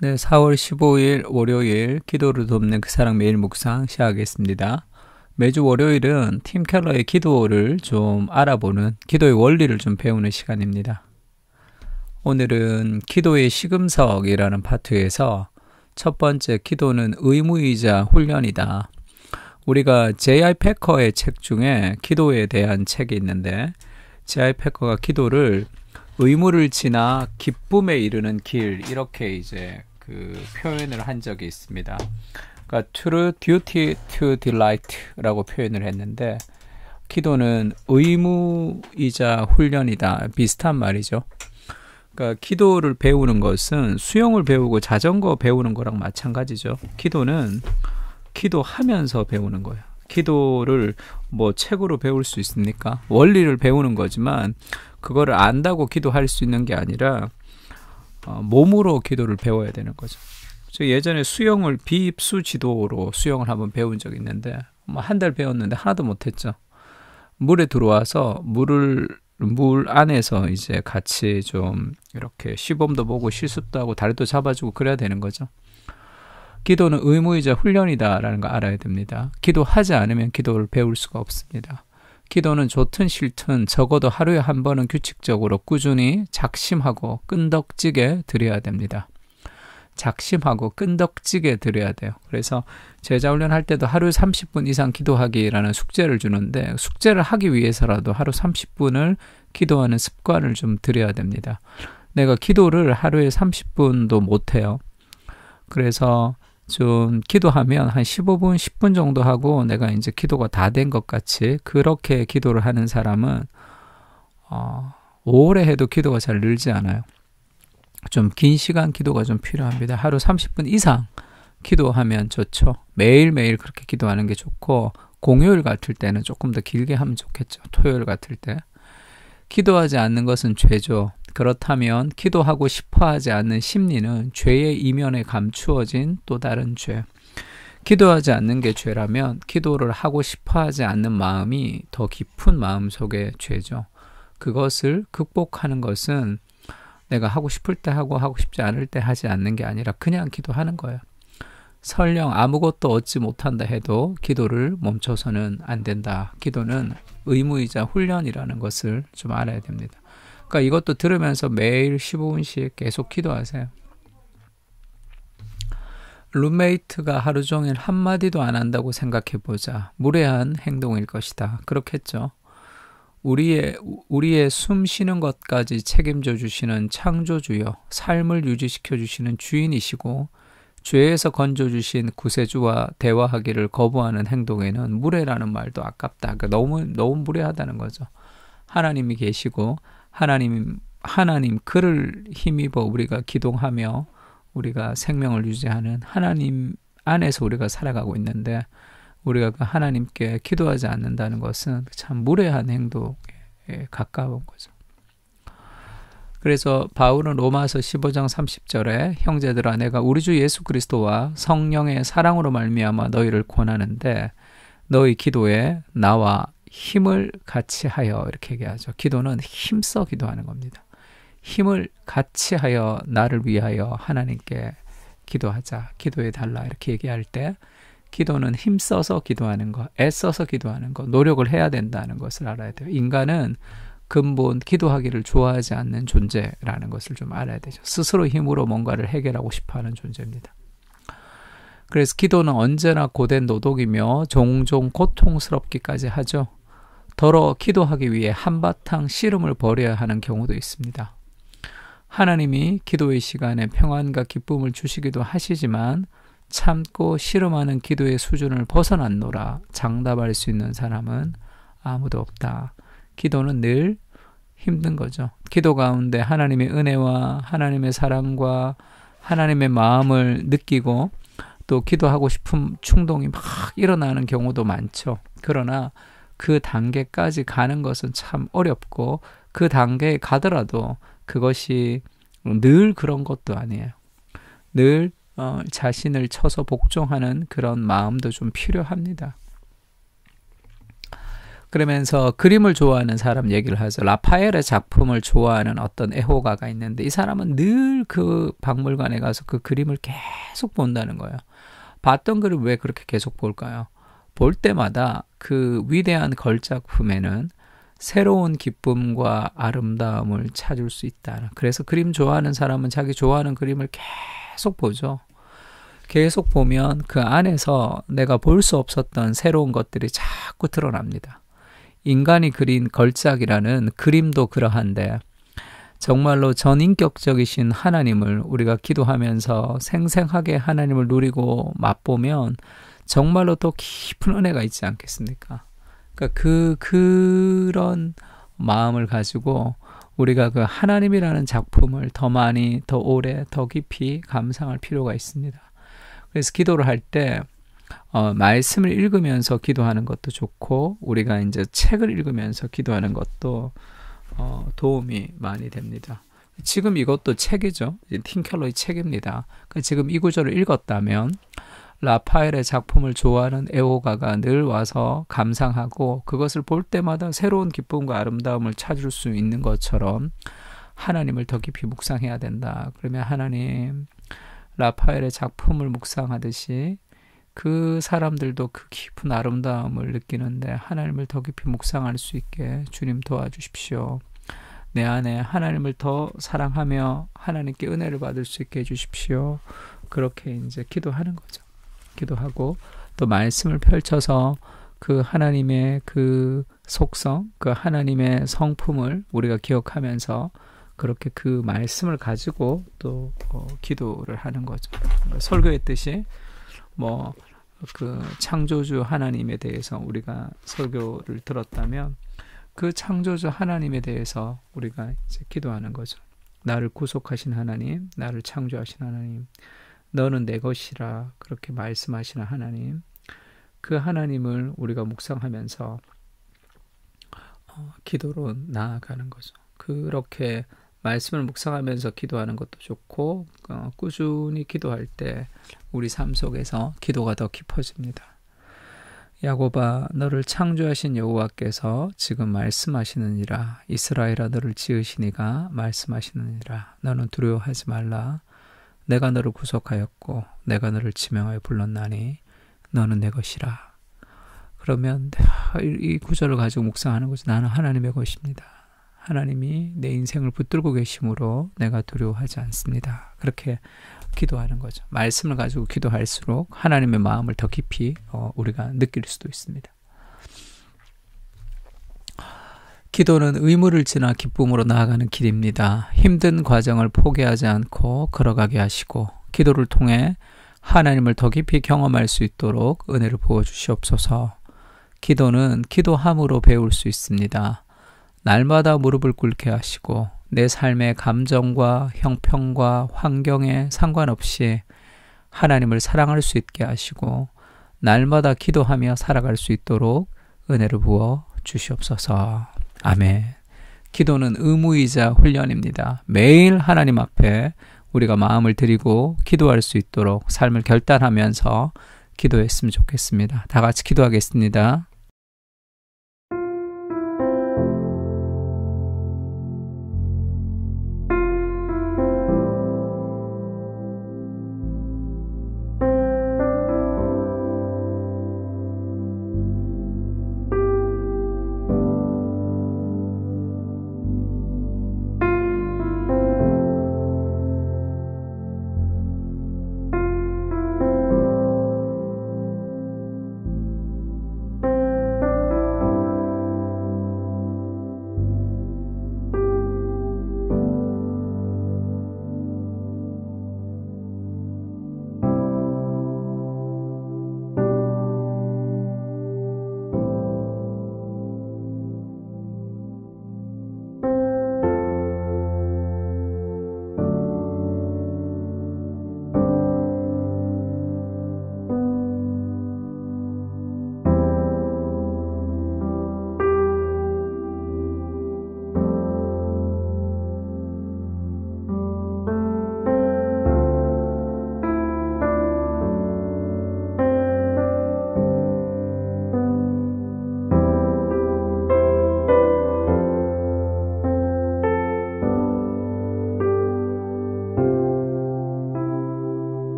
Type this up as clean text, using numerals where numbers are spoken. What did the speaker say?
네, 4월 15일 월요일 기도를 돕는 그 사랑 매일 묵상 시작하겠습니다. 매주 월요일은 팀 켈러의 기도를 좀 알아보는 기도의 원리를 좀 배우는 시간입니다. 오늘은 기도의 시금석이라는 파트에서 첫 번째 기도는 의무이자 훈련이다. 우리가 J.I. 패커의 책 중에 기도에 대한 책이 있는데 J.I. 패커가 기도를 의무를 지나 기쁨에 이르는 길 이렇게 이제 그 표현을 한 적이 있습니다. 그러니까 true duty to delight라고 표현을 했는데 기도는 의무이자 훈련이다. 비슷한 말이죠. 그러니까 기도를 배우는 것은 수영을 배우고 자전거 배우는 거랑 마찬가지죠. 기도는 기도하면서 배우는 거예요. 기도를 뭐 책으로 배울 수 있습니까? 원리를 배우는 거지만 그거를 안다고 기도할 수 있는 게 아니라 몸으로 기도를 배워야 되는 거죠. 저 예전에 수영을 비입수 지도로 수영을 한번 배운 적이 있는데 한 달 배웠는데 하나도 못했죠. 물에 들어와서 물 안에서 이제 같이 좀 이렇게 시범도 보고 실습도 하고 다리도 잡아주고 그래야 되는 거죠. 기도는 의무이자 훈련이다라는 거 알아야 됩니다. 기도하지 않으면 기도를 배울 수가 없습니다. 기도는 좋든 싫든 적어도 하루에 한 번은 규칙적으로 꾸준히 작심하고 끈덕지게 드려야 됩니다. 작심하고 끈덕지게 드려야 돼요. 그래서 제자훈련 할 때도 하루에 30분 이상 기도하기라는 숙제를 주는데 숙제를 하기 위해서라도 하루 30분을 기도하는 습관을 좀 들여야 됩니다. 내가 기도를 하루에 30분도 못해요. 그래서 좀 기도하면 한 15분, 10분 정도 하고 내가 이제 기도가 다 된 것 같이 그렇게 기도를 하는 사람은 오래 해도 기도가 잘 늘지 않아요. 좀 긴 시간 기도가 좀 필요합니다. 하루 30분 이상 기도하면 좋죠. 매일매일 그렇게 기도하는 게 좋고 공휴일 같을 때는 조금 더 길게 하면 좋겠죠. 토요일 같을 때. 기도하지 않는 것은 죄죠. 그렇다면 기도하고 싶어하지 않는 심리는 죄의 이면에 감추어진 또 다른 죄. 기도하지 않는 게 죄라면 기도를 하고 싶어하지 않는 마음이 더 깊은 마음 속의 죄죠. 그것을 극복하는 것은 내가 하고 싶을 때 하고 하고 싶지 않을 때 하지 않는 게 아니라 그냥 기도하는 거예요. 설령 아무것도 얻지 못한다 해도 기도를 멈춰서는 안 된다. 기도는 의무이자 훈련이라는 것을 좀 알아야 됩니다. 그러니까 이것도 들으면서 매일 15분씩 계속 기도하세요. 룸메이트가 하루 종일 한마디도 안 한다고 생각해보자. 무례한 행동일 것이다. 그렇겠죠. 우리의 숨 쉬는 것까지 책임져 주시는 창조주여, 삶을 유지시켜 주시는 주인이시고 죄에서 건져주신 구세주와 대화하기를 거부하는 행동에는 무례라는 말도 아깝다. 그러니까 너무 무례하다는 거죠. 하나님이 계시고 하나님 그를 힘입어 우리가 기동하며 우리가 생명을 유지하는 하나님 안에서 우리가 살아가고 있는데 우리가 그 하나님께 기도하지 않는다는 것은 참 무례한 행동에 가까운 거죠. 그래서 바울은 로마서 15장 30절에 형제들아 내가 우리 주 예수 그리스도와 성령의 사랑으로 말미암아 너희를 권하는데 너희 기도에 나와 힘을 같이 하여 이렇게 얘기하죠. 기도는 힘써 기도하는 겁니다. 힘을 같이 하여 나를 위하여 하나님께 기도하자. 기도해 달라 이렇게 얘기할 때 기도는 힘써서 기도하는 것, 애써서 기도하는 것, 노력을 해야 된다는 것을 알아야 돼요. 인간은 근본 기도하기를 좋아하지 않는 존재라는 것을 좀 알아야 되죠. 스스로 힘으로 뭔가를 해결하고 싶어하는 존재입니다. 그래서 기도는 언제나 고된 노동이며 종종 고통스럽기까지 하죠. 더러 기도하기 위해 한바탕 씨름을 벌여야 하는 경우도 있습니다. 하나님이 기도의 시간에 평안과 기쁨을 주시기도 하시지만 참고 씨름하는 기도의 수준을 벗어났노라 장담할 수 있는 사람은 아무도 없다. 기도는 늘 힘든 거죠. 기도 가운데 하나님의 은혜와 하나님의 사랑과 하나님의 마음을 느끼고 또 기도하고 싶은 충동이 막 일어나는 경우도 많죠. 그러나 그 단계까지 가는 것은 참 어렵고 그 단계에 가더라도 그것이 늘 그런 것도 아니에요. 늘 자신을 쳐서 복종하는 그런 마음도 좀 필요합니다. 그러면서 그림을 좋아하는 사람 얘기를 하죠. 라파엘의 작품을 좋아하는 어떤 애호가가 있는데 이 사람은 늘 그 박물관에 가서 그 그림을 계속 본다는 거예요. 봤던 그림 왜 그렇게 계속 볼까요? 볼 때마다 그 위대한 걸작품에는 새로운 기쁨과 아름다움을 찾을 수 있다. 그래서 그림 좋아하는 사람은 자기 좋아하는 그림을 계속 보죠. 계속 보면 그 안에서 내가 볼 수 없었던 새로운 것들이 자꾸 드러납니다. 인간이 그린 걸작이라는 그림도 그러한데 정말로 전인격적이신 하나님을 우리가 기도하면서 생생하게 하나님을 누리고 맛보면 정말로 또 깊은 은혜가 있지 않겠습니까? 그러니까 그런 마음을 가지고 우리가 그 하나님이라는 작품을 더 많이, 더 오래, 더 깊이 감상할 필요가 있습니다. 그래서 기도를 할 때 말씀을 읽으면서 기도하는 것도 좋고 우리가 이제 책을 읽으면서 기도하는 것도 도움이 많이 됩니다. 지금 이것도 책이죠. 팀켈러의 책입니다. 지금 이 구절을 읽었다면 라파엘의 작품을 좋아하는 애호가가 늘 와서 감상하고 그것을 볼 때마다 새로운 기쁨과 아름다움을 찾을 수 있는 것처럼 하나님을 더 깊이 묵상해야 된다. 그러면 하나님, 라파엘의 작품을 묵상하듯이 그 사람들도 그 깊은 아름다움을 느끼는데 하나님을 더 깊이 묵상할 수 있게 주님 도와주십시오. 내 안에 하나님을 더 사랑하며 하나님께 은혜를 받을 수 있게 해주십시오. 그렇게 이제 기도하는 거죠. 기도하고 또 말씀을 펼쳐서 그 하나님의 그 속성, 그 하나님의 성품을 우리가 기억하면서 그렇게 그 말씀을 가지고 또 기도를 하는 거죠. 설교했듯이 그 창조주 하나님에 대해서 우리가 설교를 들었다면 그 창조주 하나님에 대해서 우리가 이제 기도하는 거죠. 나를 구속하신 하나님, 나를 창조하신 하나님, 너는 내 것이라 그렇게 말씀하시는 하나님, 그 하나님을 우리가 묵상하면서 기도로 나아가는 거죠. 그렇게 말씀을 묵상하면서 기도하는 것도 좋고 꾸준히 기도할 때 우리 삶 속에서 기도가 더 깊어집니다. 야곱아, 너를 창조하신 여호와께서 지금 말씀하시느니라. 이스라엘아, 너를 지으시니가 말씀하시느니라. 너는 두려워하지 말라. 내가 너를 구속하였고 내가 너를 지명하여 불렀나니 너는 내 것이라. 그러면 이 구절을 가지고 묵상하는 거죠. 나는 하나님의 것입니다. 하나님이 내 인생을 붙들고 계심으로 내가 두려워하지 않습니다. 그렇게 기도하는 거죠. 말씀을 가지고 기도할수록 하나님의 마음을 더 깊이 우리가 느낄 수도 있습니다. 기도는 의무를 지나 기쁨으로 나아가는 길입니다. 힘든 과정을 포기하지 않고 걸어가게 하시고 기도를 통해 하나님을 더 깊이 경험할 수 있도록 은혜를 부어주시옵소서. 기도는 기도함으로 배울 수 있습니다. 날마다 무릎을 꿇게 하시고 내 삶의 감정과 형편과 환경에 상관없이 하나님을 사랑할 수 있게 하시고 날마다 기도하며 살아갈 수 있도록 은혜를 부어 주시옵소서. 아멘. 기도는 의무이자 훈련입니다. 매일 하나님 앞에 우리가 마음을 드리고 기도할 수 있도록 삶을 결단하면서 기도했으면 좋겠습니다. 다 같이 기도하겠습니다.